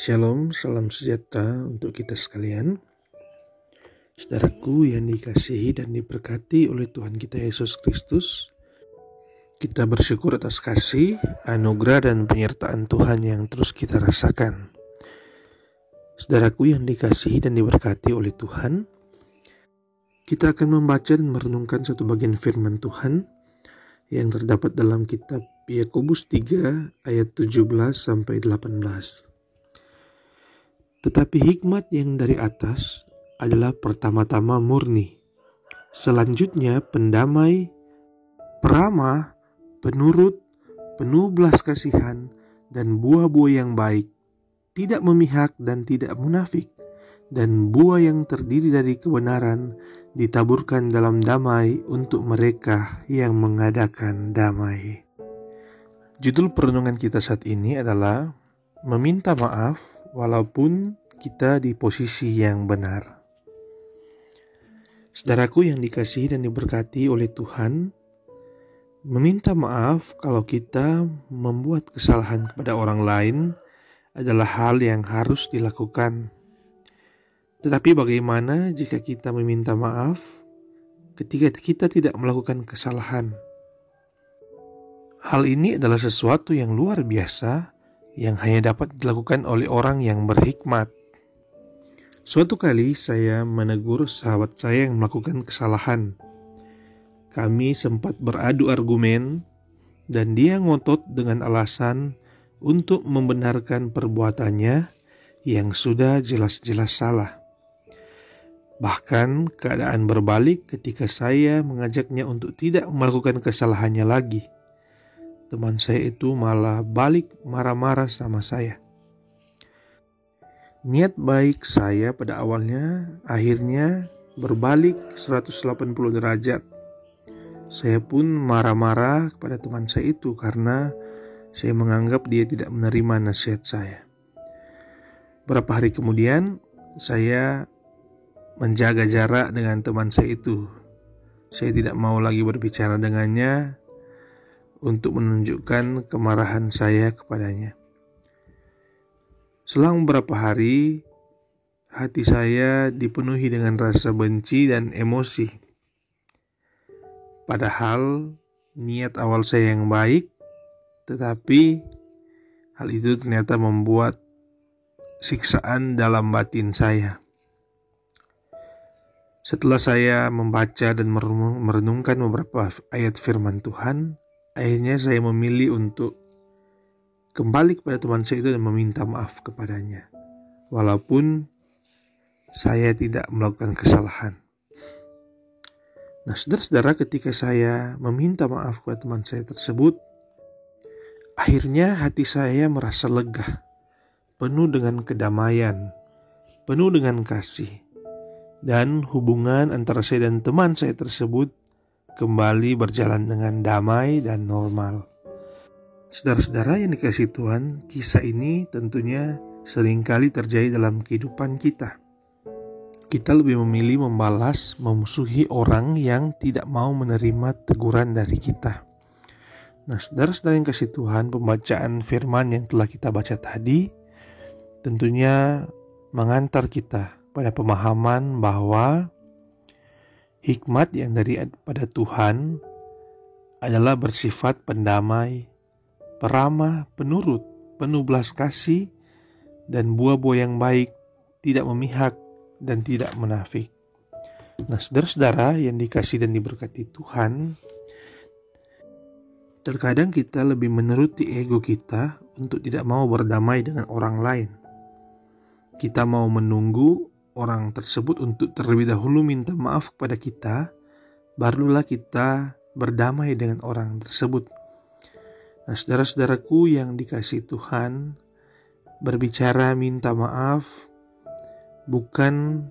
Shalom, salam sejahtera untuk kita sekalian. Saudaraku yang dikasihi dan diberkati oleh Tuhan kita Yesus Kristus, kita bersyukur atas kasih, anugerah dan penyertaan Tuhan yang terus kita rasakan. Saudaraku yang dikasihi dan diberkati oleh Tuhan, kita akan membaca dan merenungkan satu bagian firman Tuhan yang terdapat dalam kitab Yakobus 3 ayat 17 sampai 18. Tetapi hikmat yang dari atas adalah pertama-tama murni, selanjutnya pendamai, peramah, penurut, penuh belas kasihan, dan buah-buah yang baik, tidak memihak dan tidak munafik, dan buah yang terdiri dari kebenaran ditaburkan dalam damai untuk mereka yang mengadakan damai. Judul perenungan kita saat ini adalah meminta maaf walaupun kita di posisi yang benar. Saudaraku yang dikasihi dan diberkati oleh Tuhan, meminta maaf kalau kita membuat kesalahan kepada orang lain adalah hal yang harus dilakukan. Tetapi bagaimana jika kita meminta maaf ketika kita tidak melakukan kesalahan? Hal ini adalah sesuatu yang luar biasa yang hanya dapat dilakukan oleh orang yang berhikmat. Suatu kali saya menegur sahabat saya yang melakukan kesalahan. Kami sempat beradu argumen dan dia ngotot dengan alasan untuk membenarkan perbuatannya yang sudah jelas-jelas salah. Bahkan keadaan berbalik ketika saya mengajaknya untuk tidak melakukan kesalahannya lagi. Teman saya itu malah balik marah-marah sama saya. Niat baik saya pada awalnya akhirnya berbalik 180 derajat. Saya pun marah-marah kepada teman saya itu karena saya menganggap dia tidak menerima nasihat saya. Beberapa hari kemudian saya menjaga jarak dengan teman saya itu. Saya tidak mau lagi berbicara dengannya untuk menunjukkan kemarahan saya kepadanya. Selang beberapa hari, hati saya dipenuhi dengan rasa benci dan emosi. Padahal niat awal saya yang baik, tetapi hal itu ternyata membuat siksaan dalam batin saya. Setelah saya membaca dan merenungkan beberapa ayat firman Tuhan, akhirnya saya memilih untuk kembali kepada teman saya itu dan meminta maaf kepadanya. Walaupun saya tidak melakukan kesalahan. Nah, saudara-saudara, ketika saya meminta maaf kepada teman saya tersebut, akhirnya hati saya merasa lega, penuh dengan kedamaian, penuh dengan kasih. Dan hubungan antara saya dan teman saya tersebut kembali berjalan dengan damai dan normal. Saudara-saudara yang dikasihi Tuhan, kisah ini tentunya seringkali terjadi dalam kehidupan kita. Kita lebih memilih membalas, memusuhi orang yang tidak mau menerima teguran dari kita. Nah, saudara-saudara yang kasih Tuhan, pembacaan firman yang telah kita baca tadi tentunya mengantar kita pada pemahaman bahwa hikmat yang daripada Tuhan adalah bersifat pendamai, peramah, penurut, penuh belas kasih, dan buah-buah yang baik, tidak memihak dan tidak munafik. Nah, saudara-saudara yang dikasihi dan diberkati Tuhan, terkadang kita lebih menuruti ego kita untuk tidak mau berdamai dengan orang lain. Kita mau menunggu orang tersebut untuk terlebih dahulu minta maaf kepada kita, barulah kita berdamai dengan orang tersebut. Nah, saudara-saudaraku yang dikasihi Tuhan, berbicara minta maaf bukan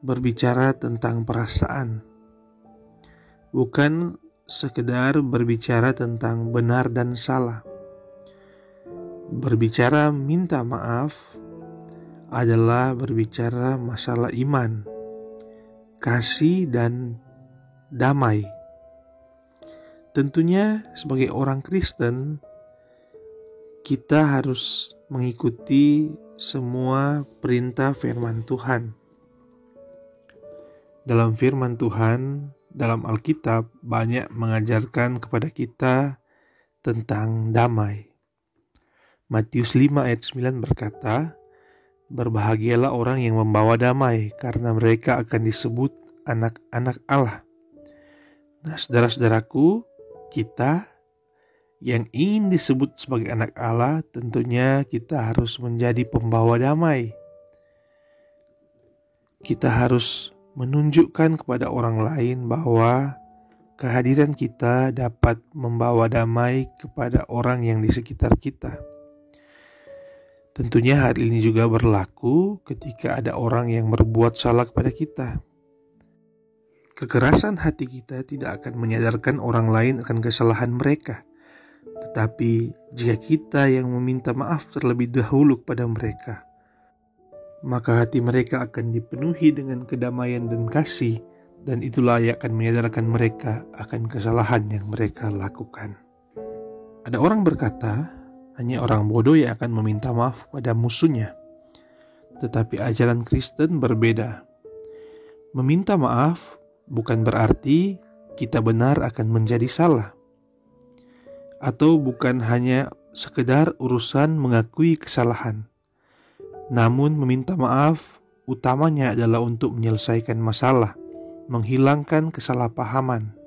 berbicara tentang perasaan, bukan sekedar berbicara tentang benar dan salah. Berbicara minta maaf adalah berbicara masalah iman, kasih, dan damai. Tentunya sebagai orang Kristen, kita harus mengikuti semua perintah firman Tuhan. Dalam firman Tuhan, dalam Alkitab banyak mengajarkan kepada kita tentang damai. Matius 5 ayat 9 berkata, "Berbahagialah orang yang membawa damai, karena mereka akan disebut anak-anak Allah." Nah, saudara-saudaraku, kita yang ingin disebut sebagai anak Allah, tentunya kita harus menjadi pembawa damai. Kita harus menunjukkan kepada orang lain bahwa kehadiran kita dapat membawa damai kepada orang yang di sekitar kita. Tentunya hal ini juga berlaku ketika ada orang yang berbuat salah kepada kita. Kekerasan hati kita tidak akan menyadarkan orang lain akan kesalahan mereka. Tetapi jika kita yang meminta maaf terlebih dahulu kepada mereka, maka hati mereka akan dipenuhi dengan kedamaian dan kasih, dan itulah yang akan menyadarkan mereka akan kesalahan yang mereka lakukan. Ada orang berkata, hanya orang bodoh yang akan meminta maaf pada musuhnya. Tetapi ajaran Kristen berbeda. Meminta maaf bukan berarti kita benar akan menjadi salah. Atau bukan hanya sekedar urusan mengakui kesalahan. Namun meminta maaf utamanya adalah untuk menyelesaikan masalah, menghilangkan kesalahpahaman.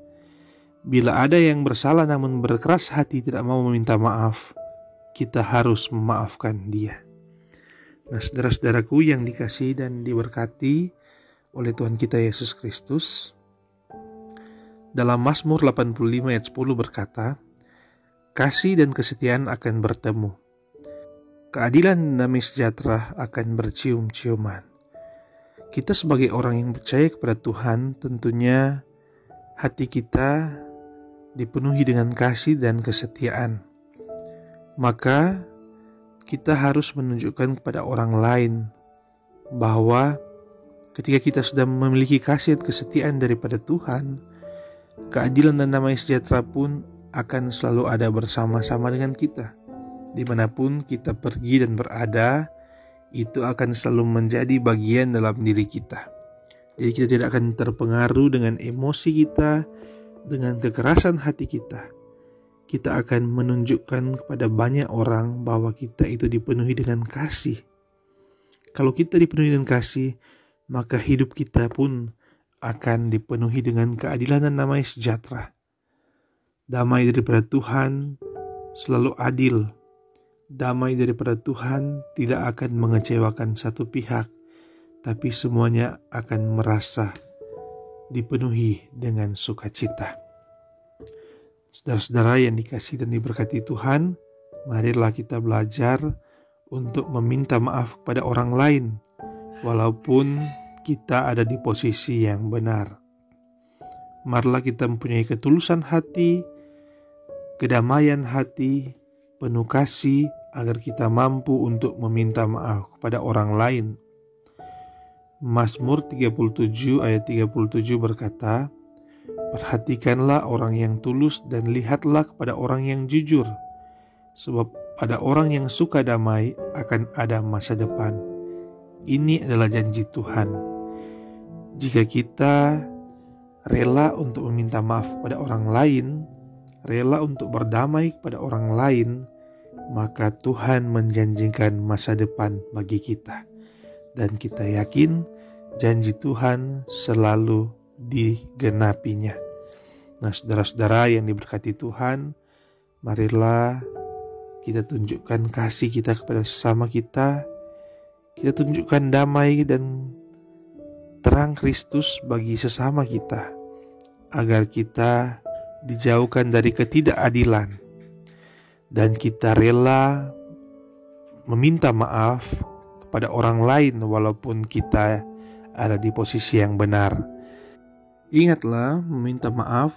Bila ada yang bersalah namun berkeras hati tidak mau meminta maaf, kita harus memaafkan dia. Nah, saudara-saudaraku yang dikasihi dan diberkati oleh Tuhan kita Yesus Kristus, dalam Mazmur 85 ayat 10 berkata, "Kasih dan kesetiaan akan bertemu. Keadilan dan damai sejahtera akan bercium-ciuman." Kita sebagai orang yang percaya kepada Tuhan, tentunya hati kita dipenuhi dengan kasih dan kesetiaan. Maka kita harus menunjukkan kepada orang lain bahwa ketika kita sudah memiliki kasih dan kesetiaan daripada Tuhan, keadilan dan damai sejahtera pun akan selalu ada bersama-sama dengan kita. Dimanapun kita pergi dan berada, itu akan selalu menjadi bagian dalam diri kita. Jadi kita tidak akan terpengaruh dengan emosi kita, dengan kekerasan hati kita. Kita akan menunjukkan kepada banyak orang bahwa kita itu dipenuhi dengan kasih. Kalau kita dipenuhi dengan kasih, maka hidup kita pun akan dipenuhi dengan keadilan dan damai sejahtera. Damai daripada Tuhan selalu adil. Damai daripada Tuhan tidak akan mengecewakan satu pihak, tapi semuanya akan merasa dipenuhi dengan sukacita. Saudara-saudara yang dikasihi dan diberkati Tuhan, marilah kita belajar untuk meminta maaf kepada orang lain, walaupun kita ada di posisi yang benar. Marilah kita mempunyai ketulusan hati, kedamaian hati, penuh kasih, agar kita mampu untuk meminta maaf kepada orang lain. Mazmur 37 ayat 37 berkata, "Perhatikanlah orang yang tulus dan lihatlah kepada orang yang jujur, sebab pada orang yang suka damai akan ada masa depan." Ini adalah janji Tuhan. Jika kita rela untuk meminta maaf kepada orang lain, rela untuk berdamai kepada orang lain, maka Tuhan menjanjikan masa depan bagi kita. Dan kita yakin janji Tuhan selalu digenapinya. Nah, saudara-saudara yang diberkati Tuhan, marilah kita tunjukkan kasih kita kepada sesama kita. Kita tunjukkan damai dan terang Kristus bagi sesama kita, agar kita dijauhkan dari ketidakadilan, dan kita rela meminta maaf kepada orang lain walaupun kita ada di posisi yang benar. Ingatlah, meminta maaf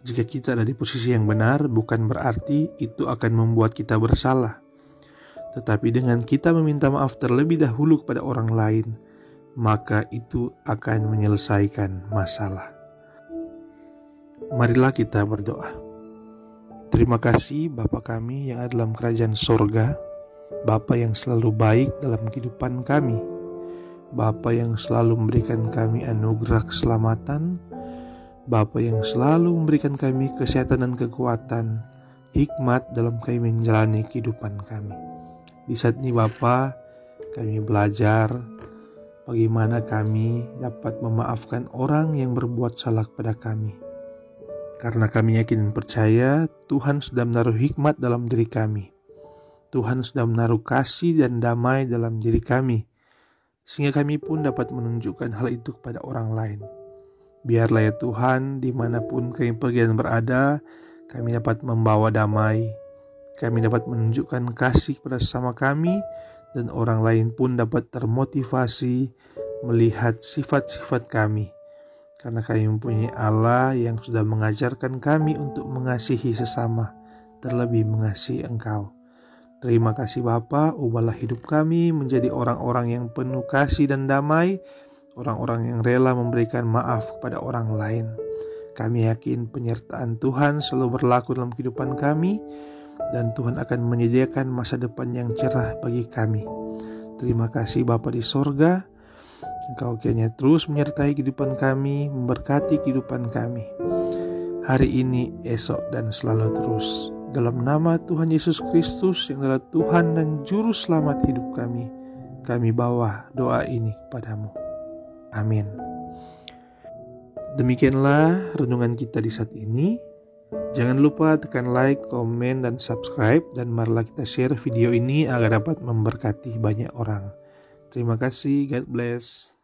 jika kita ada di posisi yang benar bukan berarti itu akan membuat kita bersalah. Tetapi dengan kita meminta maaf terlebih dahulu kepada orang lain, maka itu akan menyelesaikan masalah. Marilah kita berdoa. Terima kasih Bapa kami yang ada dalam kerajaan sorga. Bapa yang selalu baik dalam kehidupan kami, Bapa yang selalu memberikan kami anugerah keselamatan, Bapa yang selalu memberikan kami kesehatan dan kekuatan, hikmat dalam kami menjalani kehidupan kami. Di saat ini Bapa, kami belajar bagaimana kami dapat memaafkan orang yang berbuat salah kepada kami. Karena kami yakin dan percaya Tuhan sudah menaruh hikmat dalam diri kami. Tuhan sudah menaruh kasih dan damai dalam diri kami, sehingga kami pun dapat menunjukkan hal itu kepada orang lain. Biarlah ya Tuhan, dimanapun kami pergi dan berada, kami dapat membawa damai, kami dapat menunjukkan kasih kepada sesama kami, dan orang lain pun dapat termotivasi melihat sifat-sifat kami. Karena kami mempunyai Allah yang sudah mengajarkan kami untuk mengasihi sesama, terlebih mengasihi Engkau. Terima kasih Bapa, ubahlah hidup kami menjadi orang-orang yang penuh kasih dan damai, orang-orang yang rela memberikan maaf kepada orang lain. Kami yakin penyertaan Tuhan selalu berlaku dalam kehidupan kami, dan Tuhan akan menyediakan masa depan yang cerah bagi kami. Terima kasih Bapa di sorga, Engkau kiranya terus menyertai kehidupan kami, memberkati kehidupan kami, hari ini, esok, dan selalu terus. Dalam nama Tuhan Yesus Kristus yang adalah Tuhan dan Juru Selamat hidup kami bawa doa ini kepadamu. Amin. Demikianlah renungan kita di saat ini. Jangan lupa tekan like, komen, dan subscribe. Dan marilah kita share video ini agar dapat memberkati banyak orang. Terima kasih, God bless.